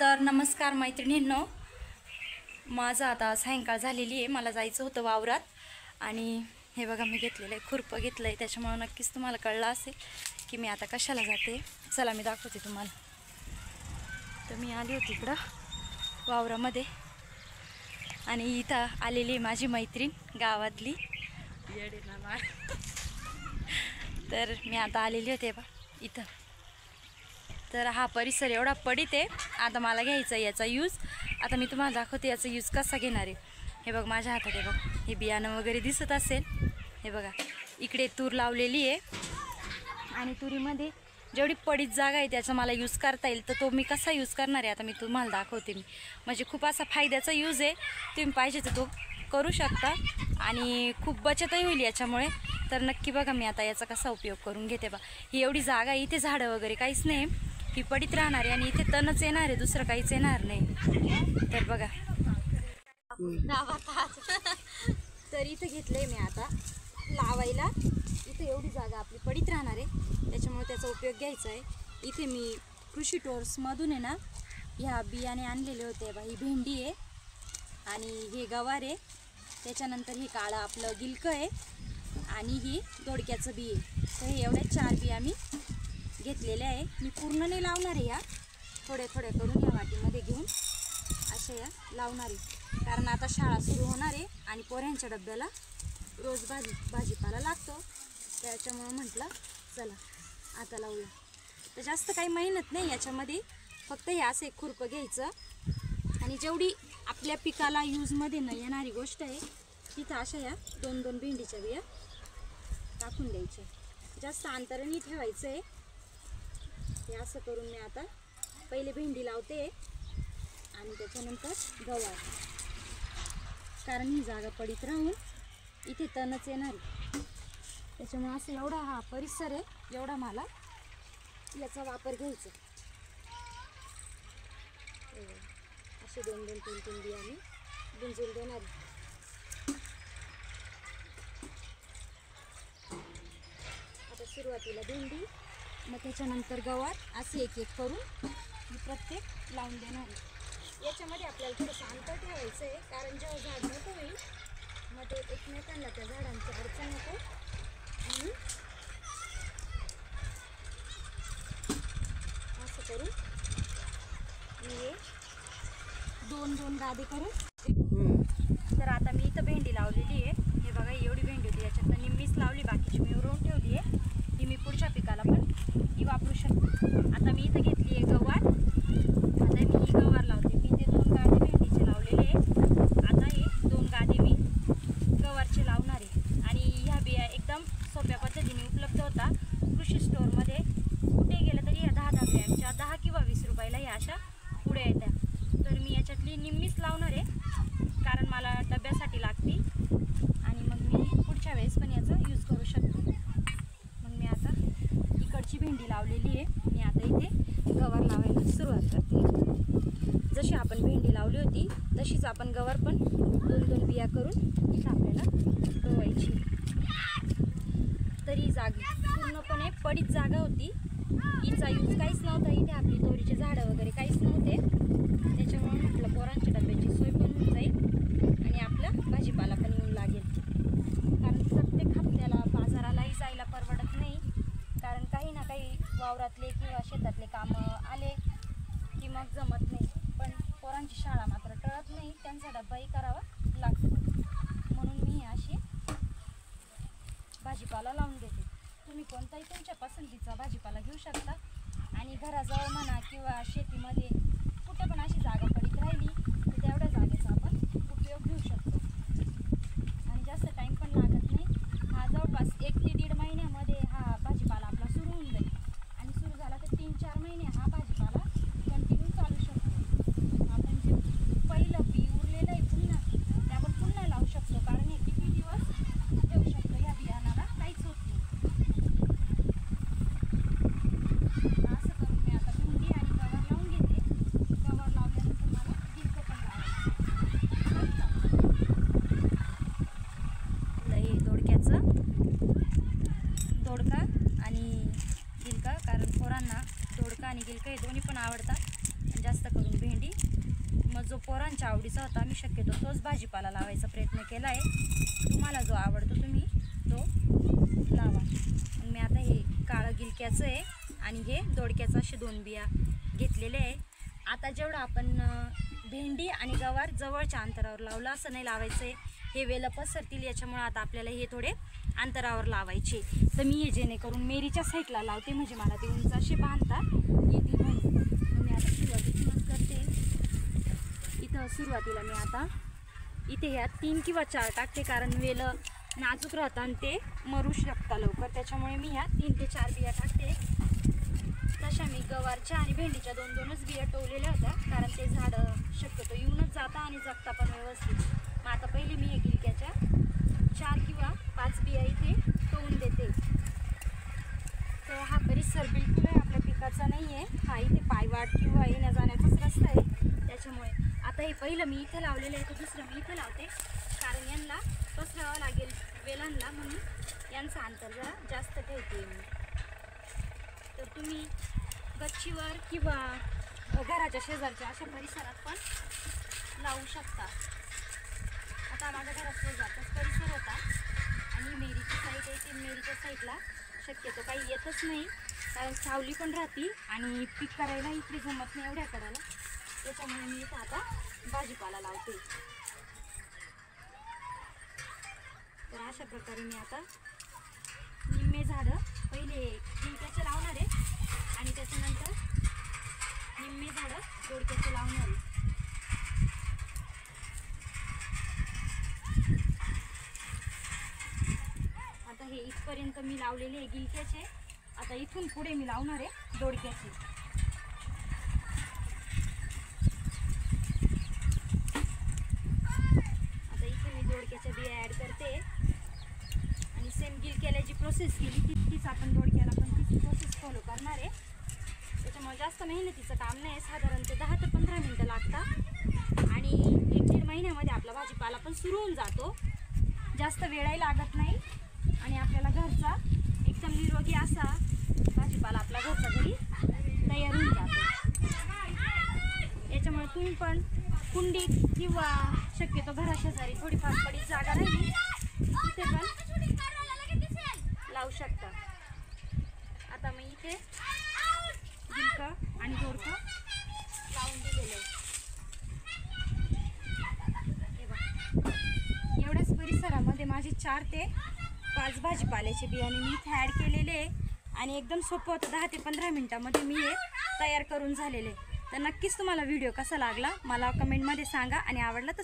तर नमस्कार मैत्रिणींनो, माझं आता सायंकाळ झालेली आहे. मला जायचं होतं वावरात आणि हे बघा मी घेतलेलं आहे, खुरपं घेतलं आहे. त्याच्यामुळे नक्कीच तुम्हाला कळलं असेल की मी आता कशाला जाते. चला मी दाखवते तुम्हाला. तर मी आली होती इकडं वावरामध्ये आणि इथं आलेली माझी मैत्रीण गावातली. तर मी आता आलेली होते बा इथं. तर हा परिसर एवढा पडीत आहे. आता मला घ्यायचा आहे याचा यूज. आता मी तुम्हाला दाखवते याचा यूज कसा घेणार आहे. हे बघ माझ्या हातात आहे बघ, हे बियाणं वगैरे दिसत असेल. हे बघा इकडे तूर लावलेली आहे आणि तुरीमध्ये जेवढी पडीत जागा आहे त्याचा मला यूज करता येईल. तर तो मी कसा यूज करणार आहे आता मी तुम्हाला दाखवते. मी म्हणजे खूप असा फायद्याचा यूज आहे. तुम्ही पाहिजे तर तो करू शकता आणि खूप बचतही होईल याच्यामुळे. तर नक्की बघा मी आता याचा कसा उपयोग करून घेते बा. ही एवढी जागा आहे, इथे झाडं वगैरे काहीच नाही, ही पडीत राहणार आहे आणि इथे तणच येणार आहे, दुसरं काहीच येणार नाही. तर बघा तर इथे घेतलंय मी आता लावायला. इथे एवढी जागा आपली पडीत राहणार आहे, त्याच्यामुळे त्याचा उपयोग घ्यायचा आहे. इथे मी कृषी टोर्समधून आहे ना ह्या बियाणे आणलेले होते बा. ही भेंडी आहे आणि हे गवार आहे, त्याच्यानंतर हे काळं आपलं गिलकं आहे आणि ही दोडक्याचं बी आहे. तर हे एवढ्या 4 बिया मी घेतलेल्या आहे. मी पूर्ण नाही लावणार आहे, या थोड्या थोड्या करून या वाटीमध्ये घेऊन अशा या लावणार आहे. कारण आता शाळा सुरू होणार आहे आणि पोऱ्यांच्या डब्याला रोज भाजीपाला लागतो. त्याच्यामुळं म्हटलं चला आता लावूया. तर जास्त काही मेहनत नाही याच्यामध्ये, फक्त हे असं एक खुरपं घ्यायचं आणि जेवढी आपल्या पिकाला यूजमध्ये न येणारी गोष्ट आहे तिथं अशा या 2-2 भेंडीच्या बिया टाकून द्यायच्या. जास्त अंतराने ठेवायचं आहे. हे असं करून मी आता पहिले भेंडी लावते आणि त्याच्यानंतर गवार. कारण ही जागा पडीत राहून इथे तणच येणार आहे, त्याच्यामुळे असं एवढा हा परिसर आहे, एवढा मला याचा वापर घ्यायचा. असे 2-2, 3-3 बिया मी गुंजून देणार. आता सुरुवातीला भेंडी, मग त्याच्यानंतर गवार, असे एक एक करून मी प्रत्येक लावून देणार आहे. याच्यामध्ये आपल्याला थोडंसं अंतर ठेवायचं आहे, कारण जेव्हा झाड मोठं होईल मग ते एकमेकांना त्या झाडांची अडचण नको. आणि असं करून मी हे 2-2 गादे करून. तर आता मी इथं भेंडी लावलेली आहे. हे बघा एवढी भेंडी होती, याच्यातनं निम्मीच लावली, बाकीची मी उरवून ठेवली आहे. ती मी पुढच्या पिकाला पण ही वापरू शकते. आता मी इथं घेतली आहे गवार. आता मी ही गवार लावते. मी ते 2 गादे भेंडीचे लावलेले आहे. आता हे 2 गादे मी गवारचे लावणार आहे. आणि ह्या बिया एकदम सोप्या पद्धतीने उपलब्ध होता कृषी स्टोअरमध्ये. कुठे गेलं तरी ह्या 10-10 ग्रॅमच्या 10 किंवा 20 रुपयाला ह्या अशा पुढे येत्या. तर मी याच्यातली निम्मीच लावणार आहे, कारण मला डब्यासाठी लागते आणि मग मी पुढच्या वेळेस पण याचा यूज करू शकते. मग मी आता इकडची भेंडी लावलेली आहे. मी आता इथे गवार लावायला सुरुवात करते. जशी आपण भेंडी लावली होती तशीच आपण गवार पण 2-2 बिया करून इथं आपल्याला रोवायची. तरी जागा पूर्णपणे पडीत जागा होती, हिचा यूज काहीच नव्हता. इथे आपली तोरीचे झाडं वगैरे काहीच नव्हते, त्याच्यामुळे म्हटलं पोरांच्या डब्याची सोय पण होऊन जाईल आणि आपला भाजीपाला पण येऊन लागेल. कारण प्रत्येक हप्त्याला बाजारालाही जायला परवडत नाही, कारण काही ना काही वावरातले किंवा शेतातले कामं आले की मग जमत नाही. पण पोरांची शाळा मात्र टळत नाही, त्यांचा डब्बाही करावा लागतो. म्हणून मी अशी भाजीपाला लावून देते. तुम्ही कोणताही तुमच्या पसंतीचा भाजीपाला घेऊ शकता आणि घराजवळ म्हणा किंवा शेतीमध्ये कुठे पण अशी जागा पडीत राहिली तर तेवढ्या जागेचा आपण उपयोग घेऊ शकतो आणि जास्त टाईम पण लागत नाही. हा जवळपास 1 ते 1.5 महिन्यामध्ये हा भाजीपाला आपला सुरू होऊन जाईल आणि सुरू झाला तर 3-4 महिने हा भाजीपाला कंटिन्यू चालू शकतो. आपण जे पहिलं बी उरलेलं आहे पुन्हा ते आपण पुन्हा लावू शकतो, कारण हे किती दिवस ठेवू शकतो, ह्या बियाणाला काहीच होत नाही. असं करून मी आता भेंडी आणि गवार लावून घेते. गवार लावल्यानंतर मला गिलकं पण लावायचं, दोडक्याचं दोडका आणि गिलका, कारण पोरांना दोडका आणि गिलका हे दोन्ही पण आवडतात जास्त करून भेंडी. मग जो पोरांच्या आवडीचा होता मी शक्यतो तोच भाजीपाला लावायचा प्रयत्न केला आहे. तुम्हाला जो आवडतो तुम्ही तो लावा. मी आता हे काळं गिलक्याचं आहे आणि हे दोडक्याचं असे 2 बिया घेतलेले आहे. आता जेवढं आपण भेंडी आणि गवार जवळच्या अंतरावर लावलं असं नाही लावायचं आहे. हे वेलं पसरतील याच्यामुळे आता आपल्याला हे थोडे अंतरावर लावायचे. तर मी हे जेणेकरून मेरीच्या साईडला लावते म्हणजे मला ते उंच असे बांधता येतील म्हणून. मी आता सुरुवातीपासूनच करते. इथं सुरुवातीला मी आता इथे ह्या 3 किंवा 4 टाकते कारण वेलं नाजूक राहतं आणि ते मरू शकता लवकर. त्याच्यामुळे मी ह्या 3 ते 4 बिया टाकते. तशा मी गवारच्या आणि भेंडीच्या 2-2च बिया टोवलेल्या होत्या कारण ते झाडं शक्यतो येऊनच जातं आणि जगता पण व्यवस्थित. मग आता पहिले मी हे गिलक्याच्या 4 किंवा 5 बिया इथे टोवून देते. तर हा परिसर बिलकुलही आपल्या पिकाचा नाही आहे. हा इथे पायवाट किंवा येण्या जाण्याचाच रस्ता आहे. त्याच्यामुळे आता हे पहिलं मी इथे लावलेलं आहे तर दुसरं मी इथे लावते कारण यांना पसरावं लागेल वेलांना म्हणून यांचं अंतर जरा जास्त ठेवते मी. तर तुम्ही गच्चीवर किंवा घराच्या शेजारच्या अशा परिसरात पण लावू शकता. आता माझ्या घरात शेजारचाच परिसर होता आणि मेरीची साईड आहे. ती मेरीच्या साईडला शक्यतो काही येतच नाही कारण सावली पण राहते आणि पीक करायला इकडे जमत नाही एवढ्या कडाला. त्याच्यामुळे मी इथं आता भाजीपाला लावते. तर अशा प्रकारे मी आता निम्मे झाडं पहिले गिलक्याचे लावणार आहे आणि त्याच्यानंतर निम्मे झाडं दोडक्याचे लावणार आहे. आता हे इथपर्यंत मी लावलेले आहे गिलक्याचे. आता इथून पुढे मी लावणार आहे दोडक्याचे. आता इथे मी दोडक्याच्या बिया ॲड करते आणि सेम गिलक्याला जी प्रोसेस केली तीच आपण दोडक्याला पण तीच प्रोसेस फॉलो करणार आहे. त्याच्यामुळे जास्त मेहनतीचं काम नाही. साधारणतः 10 ते 15 मिनटं लागतात आणि 1-1.5 महिन्यामध्ये आपला भाजीपाला पण सुरू होऊन जातो. जास्त वेळही लागत नाही आणि आपल्याला घरचा एकदम निरोगी असा भाजीपाला आपला घरचा घरी तयार होऊन जातो. याच्यामुळे तुम्ही पण कुंडीत किंवा शक्यतो घराशेजारी थोडीफार पडीत जागा राहिली तिथे पण लावू शकता. आता मी इथे गिलकं आणि दोडकं लावून दिलेलं आहे. हे बघा एवढ्याच परिसरामध्ये माझे 4 ते 5 भाजीपाल्याचे बियाणे मी इथे ॲड केलेले आहे आणि एकदम सोपं होतं. 10 ते 15 मिनटामध्ये मी हे तयार करून झालेले. तर नक्कीच तुम्हाला व्हिडिओ कसा लागला मला कमेंटमध्ये सांगा आणि आवडला तर